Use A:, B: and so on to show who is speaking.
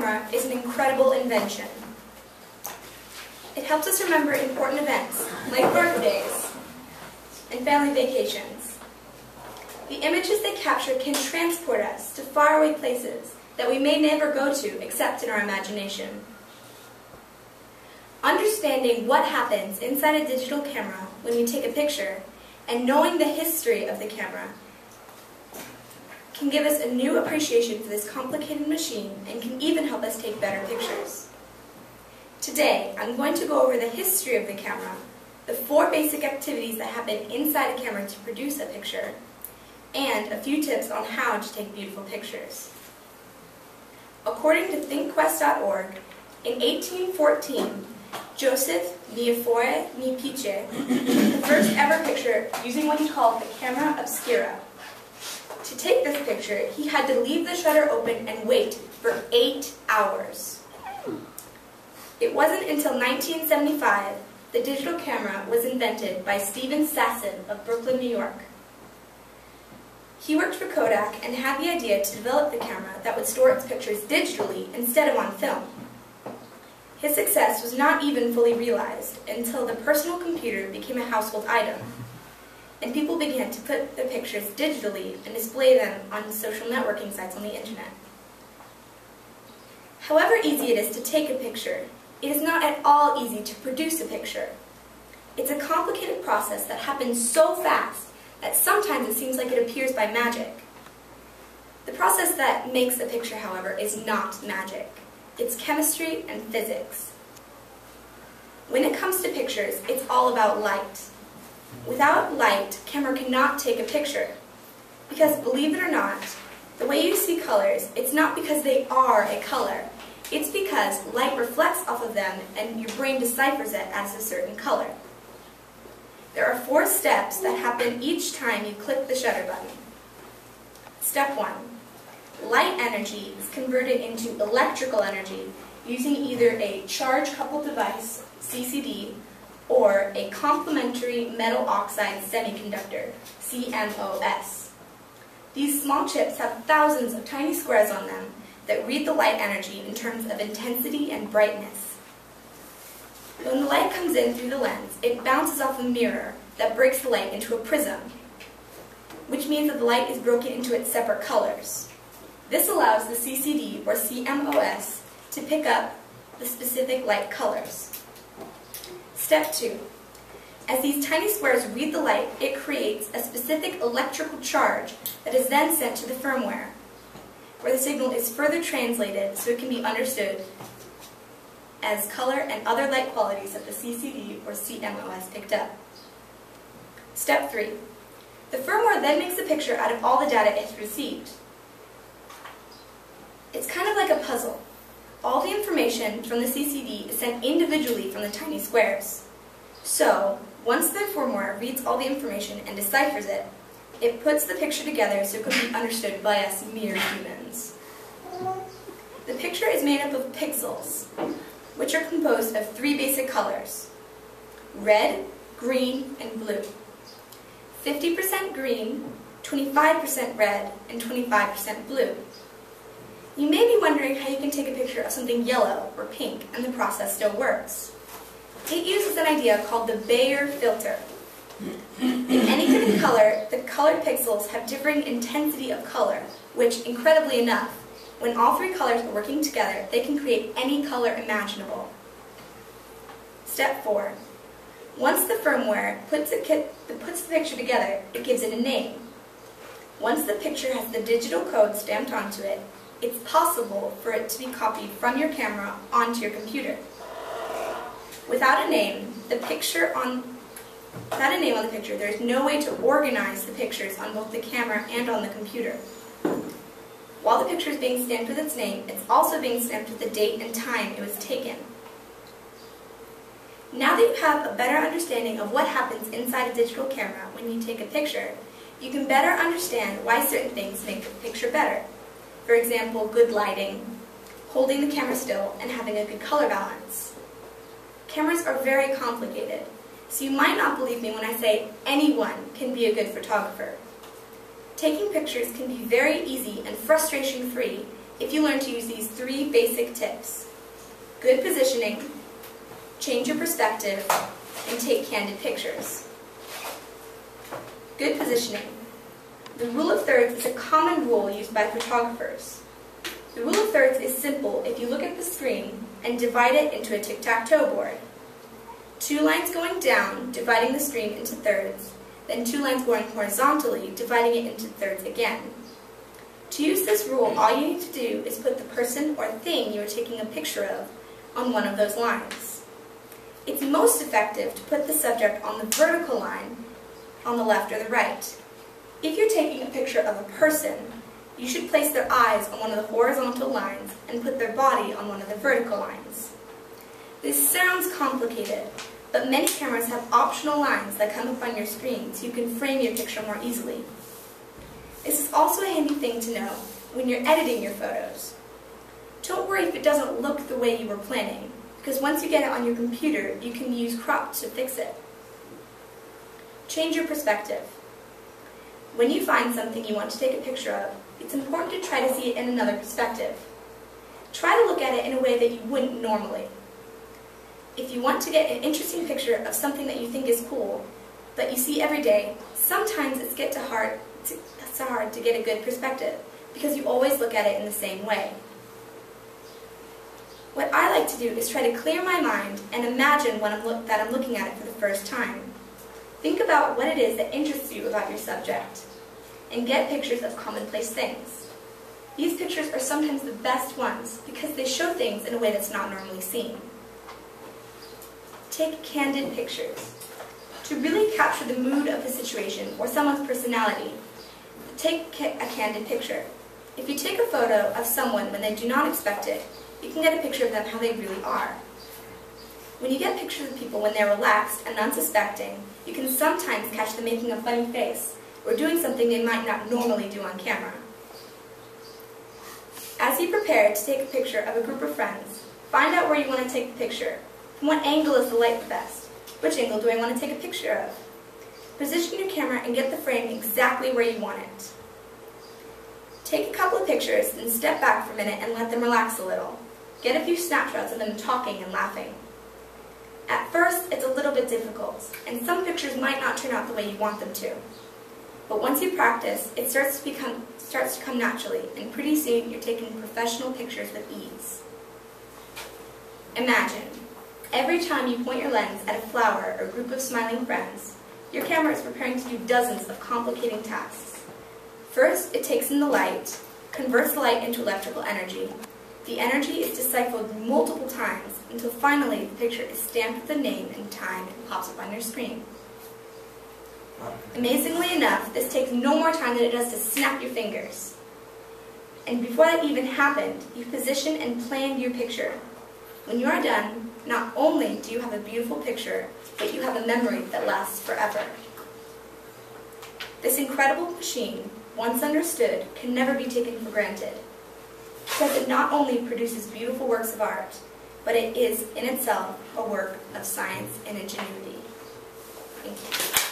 A: camera is an incredible invention. It helps us remember important events, like birthdays and family vacations. The images they capture can transport us to faraway places that we may never go to except in our imagination. Understanding what happens inside a digital camera when you take a picture and knowing the history of the camera can give us a new appreciation for this complicated machine and can even help us take better pictures. Today, I'm going to go over the history of the camera, the 4 basic activities that happen inside a camera to produce a picture, and a few tips on how to take beautiful pictures. According to thinkquest.org, in 1814, Joseph Niefore Nipiche took the first ever picture using what he called the camera obscura. To take this picture, he had to leave the shutter open and wait for 8 hours. It wasn't until 1975 the digital camera was invented by Stephen Sasson of Brooklyn, New York. He worked for Kodak and had the idea to develop the camera that would store its pictures digitally instead of on film. His success was not even fully realized until the personal computer became a household item, and people began to put their pictures digitally and display them on social networking sites on the internet. However easy it is to take a picture, it is not at all easy to produce a picture. It's a complicated process that happens so fast that sometimes it seems like it appears by magic. The process that makes a picture, however, is not magic. It's chemistry and physics. When it comes to pictures, it's all about light. Without light, a camera cannot take a picture. Because believe it or not, the way you see colors, it's not because they are a color. It's because light reflects off of them and your brain deciphers it as a certain color. There are 4 steps that happen each time you click the shutter button. Step 1. Light energy is converted into electrical energy using either a charge-coupled device, CCD, or a complementary metal oxide semiconductor, CMOS. These small chips have thousands of tiny squares on them that read the light energy in terms of intensity and brightness. When the light comes in through the lens, it bounces off a mirror that breaks the light into a prism, which means that the light is broken into its separate colors. This allows the CCD, or CMOS, to pick up the specific light colors. Step 2. As these tiny squares read the light, it creates a specific electrical charge that is then sent to the firmware, where the signal is further translated so it can be understood as color and other light qualities that the CCD or CMOS picked up. Step 3. The firmware then makes a picture out of all the data it received. It's kind of like a puzzle. All the information from the CCD is sent individually from the tiny squares. So, once the firmware reads all the information and deciphers it, it puts the picture together so it can be understood by us mere humans. The picture is made up of pixels, which are composed of 3 basic colors: red, green, and blue. 50% green, 25% red, and 25% blue. You may be wondering how you can take a picture of something yellow or pink and the process still works. It uses an idea called the Bayer filter. In any given color, the colored pixels have differing intensity of color, which, incredibly enough, when all 3 colors are working together, they can create any color imaginable. Step 4. Once the firmware puts the picture together, it gives it a name. Once the picture has the digital code stamped onto it, it's possible for it to be copied from your camera onto your computer. Without a name on the picture, there is no way to organize the pictures on both the camera and on the computer. While the picture is being stamped with its name, it's also being stamped with the date and time it was taken. Now that you have a better understanding of what happens inside a digital camera when you take a picture, you can better understand why certain things make the picture better. For example, good lighting, holding the camera still, and having a good color balance. Cameras are very complicated, so you might not believe me when I say anyone can be a good photographer. Taking pictures can be very easy and frustration-free if you learn to use these 3 basic tips: good positioning, change your perspective, and take candid pictures. Good positioning. The rule of thirds is a common rule used by photographers. The rule of thirds is simple if you look at the screen and divide it into a tic-tac-toe board. 2 lines going down, dividing the screen into thirds, then 2 lines going horizontally, dividing it into thirds again. To use this rule, all you need to do is put the person or thing you are taking a picture of on one of those lines. It's most effective to put the subject on the vertical line on the left or the right. If you're taking a picture of a person, you should place their eyes on one of the horizontal lines and put their body on one of the vertical lines. This sounds complicated, but many cameras have optional lines that come up on your screen so you can frame your picture more easily. This is also a handy thing to know when you're editing your photos. Don't worry if it doesn't look the way you were planning, because once you get it on your computer, you can use crop to fix it. Change your perspective. When you find something you want to take a picture of, it's important to try to see it in another perspective. Try to look at it in a way that you wouldn't normally. If you want to get an interesting picture of something that you think is cool, that you see every day, sometimes it's hard to get a good perspective, because you always look at it in the same way. What I like to do is try to clear my mind and imagine that I'm looking at it for the first time. Think about what it is that interests you about your subject, and get pictures of commonplace things. These pictures are sometimes the best ones because they show things in a way that's not normally seen. Take candid pictures. To really capture the mood of the situation or someone's personality, take a candid picture. If you take a photo of someone when they do not expect it, you can get a picture of them how they really are. When you get pictures of people when they're relaxed and unsuspecting, you can sometimes catch them making a funny face or doing something they might not normally do on camera. As you prepare to take a picture of a group of friends, find out where you want to take the picture. From what angle is the light the best? Which angle do I want to take a picture of? Position your camera and get the frame exactly where you want it. Take a couple of pictures, then step back for a minute and let them relax a little. Get a few snapshots of them talking and laughing. At first, it's a little bit difficult, and some pictures might not turn out the way you want them to. But once you practice, it starts to come naturally, and pretty soon you're taking professional pictures with ease. Imagine, every time you point your lens at a flower or group of smiling friends, your camera is preparing to do dozens of complicating tasks. First, it takes in the light, converts the light into electrical energy. The energy is deciphered multiple times until finally the picture is stamped with a name and time and pops up on your screen. Amazingly enough, this takes no more time than it does to snap your fingers. And before that even happened, you've positioned and planned your picture. When you are done, not only do you have a beautiful picture, but you have a memory that lasts forever. This incredible machine, once understood, can never be taken for granted, because it not only produces beautiful works of art, but it is in itself a work of science and ingenuity. Thank you.